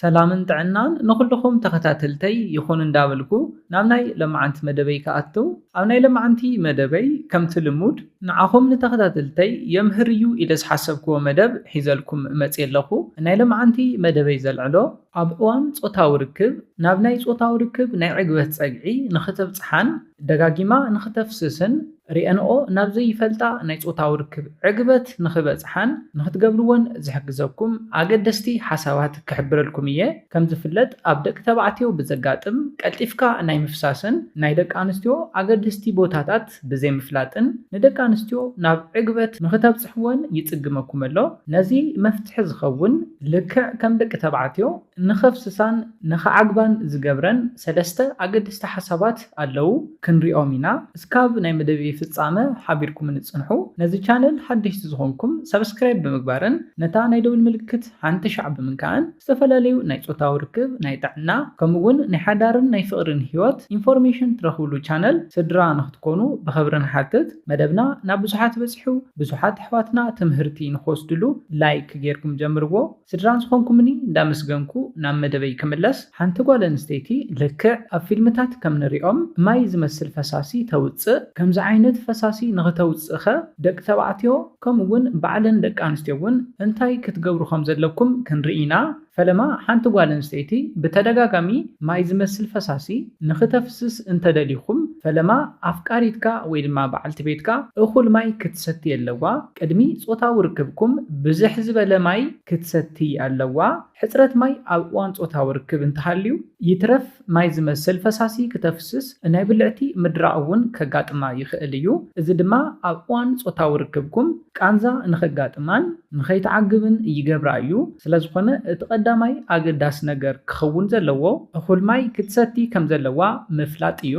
ሰላምን ጥዕናን ንኹልኩም ተኸታተልተይ ይኹን እንዳበልኩ ናብ ናይ ለማዓንቲ መደበይ ከኣቱ ኣብ ናይ ለማዓንቲ መደበይ ከምቲ ልሙድ ንዓኹም ንተኸታተልተይ የምህር እዩ ኢለ ዝሓሰብክዎ መደብ ሒዘልኩም መፅእ ኣለኹ። ናይ ለማዓንቲ መደበይ ዘልዕሎ ኣብ እዋን ፆታዊ ርክብ ናብ ናይ ፆታዊ ርክብ ናይ ዕግበት ፀግዒ ንኽተብፅሓን ደጋጊማ ንኽተፍስስን ሪአንኦ ናብ ዘይፈልጣ ናይ ፆታዊ ርክብ ዕግበት ንኽበፅሓን ንኽትገብርዎን ዝሕግዘኩም ኣገደስቲ ሓሳባት ክሕብረልኩም እየ። ከም ዝፍለጥ ኣብ ደቂ ተባዕትዮ ብዘጋጥም ቀልጢፍካ ናይ ምፍሳስን ናይ ደቂ ኣንስትዮ ኣገደስቲ ቦታታት ብዘይምፍላጥን ንደቂ ኣንስትዮ ናብ ዕግበት ንኽተብፅሕዎን ይፅግመኩም ኣሎ። ነዚ መፍትሒ ዝኸውን ልክዕ ከም ደቂ ተባዕትዮ ንኸፍስሳን ንኸዓግባን ዝገብረን ሰለስተ ኣገደስቲ ሓሳባት ኣለው ክንሪኦም ኢና። እስካብ ናይ መደብ ፍጻመ ሓቢርኩም ንጽንሑ። ነዚ ቻነል ሓደሽቲ ዝኾንኩም ሰብስክራይብ ብምግባርን ነታ ናይ ደውል ምልክት ሓንቲ ሻዕ ብምንካእን ዝተፈላለዩ ናይ ፆታዊ ርክብ ናይ ጥዕና ከምኡውን ናይ ሓዳርን ናይ ፍቕርን ህይወት ኢንፎርሜሽን ትረኽብሉ ቻነል ስድራ ንኽትኮኑ ብኽብሪ ንሓትት። መደብና ናብ ብዙሓት በፂሑ ብዙሓት ኣሕዋትና ትምህርቲ ንኽወስድሉ ላይክ ጌርኩም ጀምርዎ። ስድራን ዝኾንኩምኒ እንዳመስገንኩ ናብ መደበይ ክምለስ። ሓንቲ ጓል ኣንስተይቲ ልክዕ ኣብ ፊልምታት ከም ንሪኦም ማይ ዝመስል ፈሳሲ ተውፅእ። ከምዚ ዓይነት ፈሳሲ ንኽተውፅእኸ ደቂ ተባዕትዮ ከምኡውን ባዕለን ደቂ ኣንስትዮ እውን እንታይ ክትገብሩ ከም ዘለኩም ክንርኢና። ፈለማ ሓንቲ ጓል ኣንስተይቲ ብተደጋጋሚ ማይ ዝመስል ፈሳሲ ንኽተፍስስ እንተደሊኹም ፈለማ ኣፍቃሪትካ ወይ ድማ በዓልቲ ቤትካ እኹል ማይ ክትሰቲ ኣለዋ። ቅድሚ ፆታዊ ርክብኩም ብዝሕ ዝበለ ማይ ክትሰቲ ኣለዋ። ሕፅረት ማይ ኣብ እዋን ፆታዊ ርክብ እንተሃልዩ ይትረፍ ማይ ዝመስል ፈሳሲ ክተፍስስ ናይ ብልዕቲ ምድራቕ እውን ከጋጥማ ይኽእል እዩ። እዚ ድማ ኣብ እዋን ፆታዊ ርክብኩም ቃንዛ ንኸጋጥማን ንኸይተዓግብን ይገብራ እዩ። ስለዝኾነ እቲ ቀዳማይ ኣገዳሲ ነገር ክኸውን ዘለዎ እኹል ማይ ክትሰቲ ከም ዘለዋ ምፍላጥ እዩ።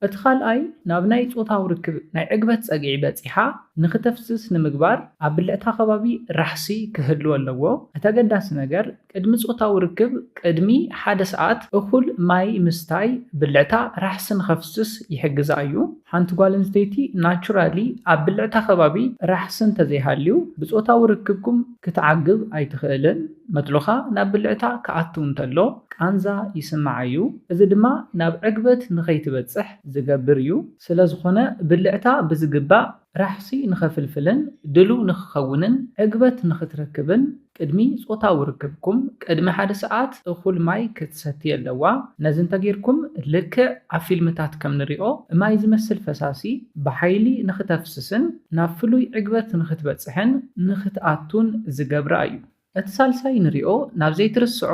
እቲ ካልኣይ ናብ ናይ ፆታዊ ርክብ ናይ ዕግበት ፀግዒ በፂሓ ንኽተፍስስ ንምግባር ኣብ ብልዕታ ከባቢ ራሕሲ ክህልው ኣለዎ። እቲ ኣገዳሲ ነገር ቅድሚ ፆታዊ ርክብ ቅድሚ 1 ሰዓት እኹል ማይ ምስታይ ብልዕታ ራሕሲ ንኸፍስስ ይሕግዛ እዩ። ሓንቲ ጓል ኣንስተይቲ ናቹራሊ ኣብ ብልዕታ ከባቢ ራሕሲ እንተዘይሃልዩ ብፆታዊ ርክብኩም ክትዓግብ ኣይትኽእልን። መጥሎኻ ናብ ብልዕታ ክኣትው እንተሎ ቃንዛ ይስማዕ እዩ። እዚ ድማ ናብ ዕግበት ንኸይትበፅሕ ዝገብር እዩ። ስለዝኾነ ብልዕታ ብዝግባእ ራሕሲ ንኸፍልፍልን ድሉው ንኽኸውንን ዕግበት ንኽትረክብን ቅድሚ ፆታዊ ርክብኩም ቅድሚ 1 ሰዓት እኹል ማይ ክትሰቲ ኣለዋ። ነዚ እንተጌርኩም ልክዕ ኣብ ፊልምታት ከም ንሪኦ ማይ ዝመስል ፈሳሲ ብሓይሊ ንኽተፍስስን ናብ ፍሉይ ዕግበት ንኽትበፅሕን ንኽትኣቱን ዝገብራ እዩ። እቲ ሳልሳይ ንሪኦ ናብ ዘይትርስዖ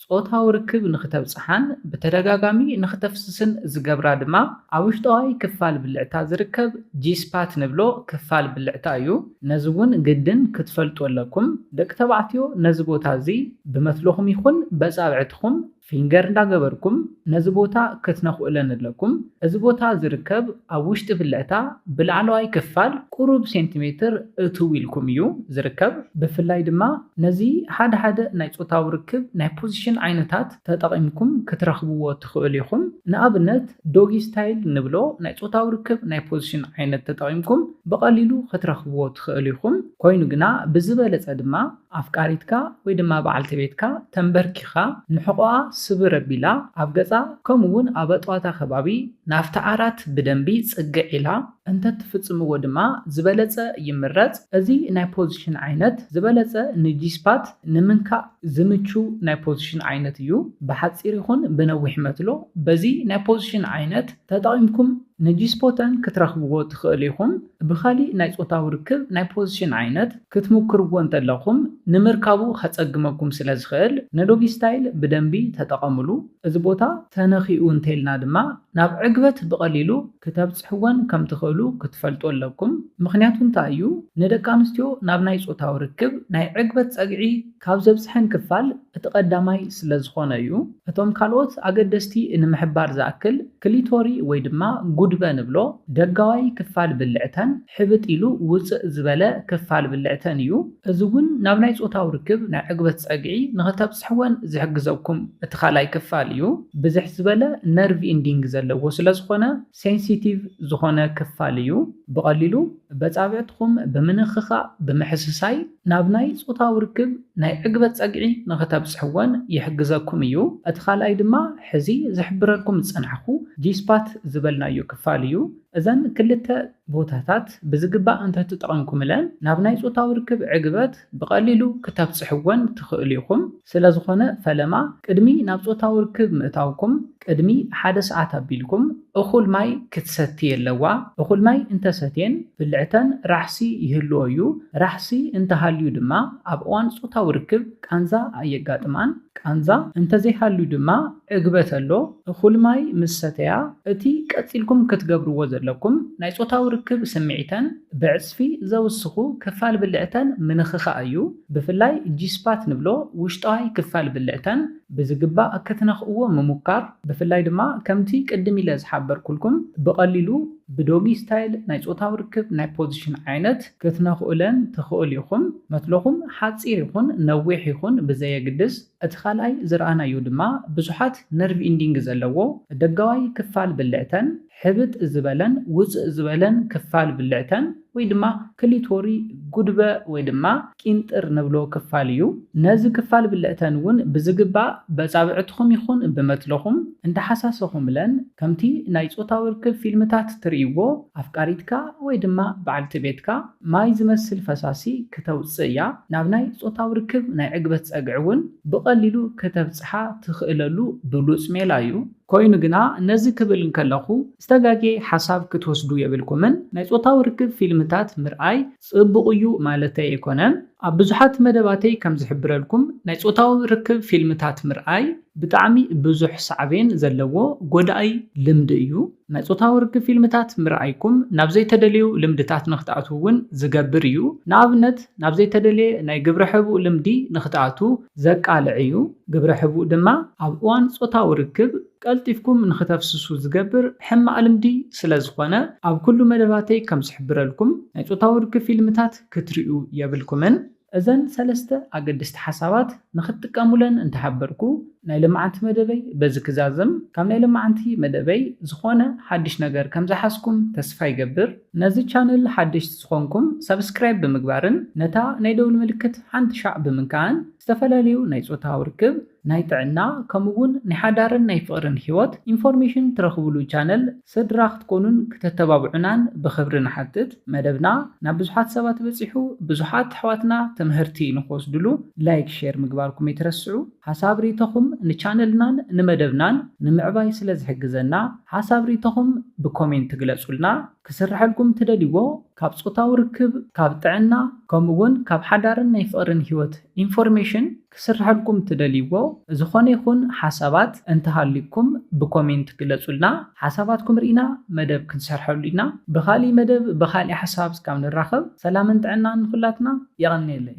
ፆታዊ ርክብ ንኽተብፅሓን ብተደጋጋሚ ንኽተፍስስን ዝገብራ ድማ ኣብ ውሽጣዊ ክፋል ብልዕታ ዝርከብ ጂስፓት ንብሎ ክፋል ብልዕታ እዩ። ነዚ እውን ግድን ክትፈልጡ ኣለኩም። ደቂ ተባዕትዮ ነዚ ቦታ እዚ ብመትለኹም ይኹን በፃብዕትኹም ፊንገር እንዳገበርኩም ነዚ ቦታ ክትነኽእለን ኣለኩም። እዚ ቦታ ዝርከብ ኣብ ውሽጢ ብልዕታ ብላዕለዋይ ክፋል ቁሩብ ሴንቲሜትር እትው ኢልኩም እዩ ዝርከብ። ብፍላይ ድማ ነዚ ሓደ ናይ ፆታዊ ርክብ ናይ ፖዚሽን ዓይነታት ተጠቒምኩም ክትረኽብዎ ትኽእሉ ኢኹም። ንኣብነት ዶጊ ስታይል ንብሎ ናይ ፆታዊ ርክብ ናይ ፖዚሽን ዓይነት ተጠቒምኩም ብቐሊሉ ክትረኽብዎ ትኽእሉ ኢኹም። ኮይኑ ግና ብዝበለፀ ድማ ኣፍቃሪትካ ወይ ድማ በዓልቲ ቤትካ ተንበርኪኻ ንሕቆኣ ስብር ኣቢላ ኣብ ገፃ ከምኡውን ኣብ ኣጥዋታ ከባቢ ናፍቲ ዓራት ብደንቢ ፅግዕ ኢላ እንተትፍፅምዎ ድማ ዝበለፀ ይምረፅ። እዚ ናይ ፖዚሽን ዓይነት ዝበለፀ ንጂስፓት ንምንካእ ዝምቹ ናይ ፖዚሽን ዓይነት እዩ። ብሓፂር ይኹን ብነዊሕ መትሎ በዚ ናይ ፖዚሽን ዓይነት ተጠቒምኩም ንጂስፖተን ክትረኽብዎ ትኽእሉ ኢኹም። ብኻሊእ ናይ ፆታዊ ርክብ ናይ ፖዚሽን ዓይነት ክትምክርዎ እንተለኹም ንምርካቡ ከፀግመኩም ስለ ዝኽእል ንዶጊ ስታይል ብደንቢ ተጠቐምሉ። እዚ ቦታ ተነኺኡ እንተይልና ድማ ናብ ዕግበት ብቐሊሉ ክተብፅሕወን ከም ትኽእሉ ክትፈልጡ ኣለኩም። ምክንያቱ እንታይ እዩ? ንደቂ ኣንስትዮ ናብ ናይ ፆታዊ ርክብ ናይ ዕግበት ፀግዒ ካብ ዘብፅሐን ክፋል እቲ ቀዳማይ ስለ ዝኾነ እዩ። እቶም ካልኦት ኣገደስቲ ንምሕባር ዝኣክል ክሊቶሪ ወይ ድማ ጉድበ ንብሎ ደጋዋይ ክፋል ብልዕተን ሕብጥ ኢሉ ውፅእ ዝበለ ክፋል ብልዕተን እዩ። እዚ እውን ናብ ናይ ፆታዊ ርክብ ናይ ዕግበት ፀግዒ ንኽተብፅሕወን ዝሕግዘኩም እቲ ካልኣይ ክፋል እዩ። ብዝሕ ዝበለ ነርቪ ኢንዲንግ ዘለዎ ስለዝኾነ ሴንሲቲቭ ዝኾነ ክፋል እዩ ብቐሊሉ በጻብዕትኩም ብምንኽኻእ ብምሕስሳይ ናብ ናይ ጾታዊ ርክብ ናይ ዕግበት ጸግዒ ንኽተብጽሕዎን ይሕግዘኩም እዩ እቲ ካልኣይ ድማ ሕዚ ዝሕብረልኩም ዝጸናሕኹ ጂስፓት ዝበልናዮ ክፋል እዩ እዘን ክልተ ቦታታት ብዝግባእ እንተትጠቐምኩምለን ናብ ናይ ጾታዊ ርክብ ዕግበት ብቐሊሉ ክተብጽሕዎን ትኽእሉ ኢኹም ስለዝኾነ ፈለማ ቅድሚ ናብ ጾታዊ ርክብ ምእታውኩም ቅድሚ 1 ሰዓት ኣቢልኩም እኹል ማይ ክትሰቲ ኣለዋ እኹል ማይ እንተሰትየን ብልዕተን ራሕሲ ይህልዎ እዩ ራሕሲ እንተሃልዩ ድማ ኣብ እዋን ጾታዊ ርክብ ቃንዛ ኣየጋጥማን ቃንዛ እንተዘይሃልዩ ድማ ዕግበት ኣሎ እኹል ማይ ምስ ሰተያ እቲ ቀፂልኩም ክትገብርዎ ዘለኩም ናይ ጾታዊ ርክብ ስምዒተን ብዕጽፊ ዘውስኹ ክፋል ብልዕተን ምንኽኻእ እዩ ብፍላይ ጂስፓት ንብሎ ውሽጣዊ ክፋል ብልዕተን ብዝግባእ ክትነኽእዎ ምሙካር ብፍላይ ድማ ከምቲ ቅድም ኢለ ዝሓበርኩልኩም ብቐሊሉ ብዶጊ ስታይል ናይ ጾታዊ ርክብ ናይ ፖዚሽን ዓይነት ክትነኽእለን ትኽእል ኢኹም መትለኹም ሓፂር ይኹን ነዊሕ ይኹን ብዘየግድስ እቲ ካልኣይ ዝረኣናዩ ድማ ብዙሓት ነርቭ ኢንዲንግ ዘለዎ ደጋዋይ ክፋል ብልዕተን ሕብጥ ዝበለን ውፅእ ዝበለን ክፋል ብልዕተን ወይ ድማ ክሊቶሪ ጉድበ ወይ ድማ ቂንጥር ንብሎ ክፋል እዩ ነዚ ክፋል ብልዕተን እውን ብዝግባእ በጻብዕትኩም ይኹን ብመትለኹም እንዳሓሳሰኹምለን ከምቲ ናይ ጾታዊ ርክብ ፊልምታት ትርእይዎ ኣፍቃሪትካ ወይ ድማ በዓልቲ ቤትካ ማይ ዝመስል ፈሳሲ ክተውፅእ እያ ናብ ናይ ጾታዊ ርክብ ናይ ዕግበት ጸግዒ እውን ብቐሊሉ ከተብጽሓ ትኽእለሉ ብሉጽ ሜላ እዩ ኮይኑ ግና ነዚ ክብል እንከለኹ ዝተጋጌ ሓሳብ ክትወስዱ የብልኩምን ናይ ጾታዊ ርክብ ፊልምታት ምርኣይ ጽቡቕ እዩ ማለተይ ኣይኮነን ኣብ ብዙሓት መደባተይ ከም ዝሕብረልኩም ናይ ጾታዊ ርክብ ፊልምታት ምርኣይ ብጣዕሚ ብዙሕ ሳዕቤን ዘለዎ ጎዳኢ ልምዲ እዩ ናይ ጾታዊ ርክብ ፊልምታት ምርኣይኩም ናብ ዘይተደልዩ ልምድታት ንኽትኣትዉ እውን ዝገብር እዩ ንኣብነት ናብ ዘይተደልየ ናይ ግብረ ሕቡእ ልምዲ ንኽትኣቱ ዘቃልዕ እዩ ግብረ ሕቡእ ድማ ኣብ እዋን ጾታዊ ርክብ ቀልጢፍኩም ንኽተፍስሱ ዝገብር ሕማቕ ልምዲ ስለ ዝኾነ ኣብ ኩሉ መደባተይ ከም ዝሕብረልኩም ናይ ጾታዊ ርክብ ፊልምታት ክትርእዩ የብልኩምን እዘን ሰለስተ ኣገድስቲ ሓሳባት ንኽትጥቀሙለን እንተሓበርኩ ናይ ልምዓንቲ መደበይ በዚ ክዛዝም ካብ ናይ ልምዓንቲ መደበይ ዝኾነ ሓድሽ ነገር ከም ዝሓስኩም ተስፋ ይገብር ነዚ ቻነል ሓድሽቲ ዝኾንኩም ሰብስክራይብ ብምግባርን ነታ ናይ ደውል ምልክት ሓንቲ ሻዕ ብምንካን ዝተፈላለዩ ናይ ጾታዊ ርክብ ናይ ጥዕና ከምኡውን ናይ ሓዳርን ናይ ፍቕርን ህይወት ኢንፎርሜሽን ትረኽብሉ ቻነል ስድራ ክትኮኑን ክትተባብዑናን ብኽብሪ ንሓትት መደብና ናብ ብዙሓት ሰባት በፂሑ ብዙሓት ኣሕዋትና ትምህርቲ ንኽወስድሉ ላይክ ሼር ምግባርኩም ኣይትረስዑ ሓሳብ ሪኢቶኹም ንቻነልናን ንመደብናን ንምዕባይ ስለ ዝሕግዘና ሓሳብ ሪኢቶኹም ብኮሜንት ግለጹልና ክስርሐልኩም ትደልይዎ ካብ ጾታዊ ርክብ ካብ ጥዕና ከምኡውን ካብ ሓዳርን ናይ ፍቕርን ህይወት ኢንፎርሜሽን ክስርሐልኩም ትደልይዎ ዝኾነ ይኹን ሓሳባት እንተሃልይኩም ብኮሜንት ግለጹልና ሓሳባትኩም ርኢና መደብ ክንሰርሐሉ ኢና ብኻልእ መደብ ብኻልእ ሓሳብ እስካብ ንራኸብ ሰላምን ጥዕናን ንኹላትና ይቐኒየለይ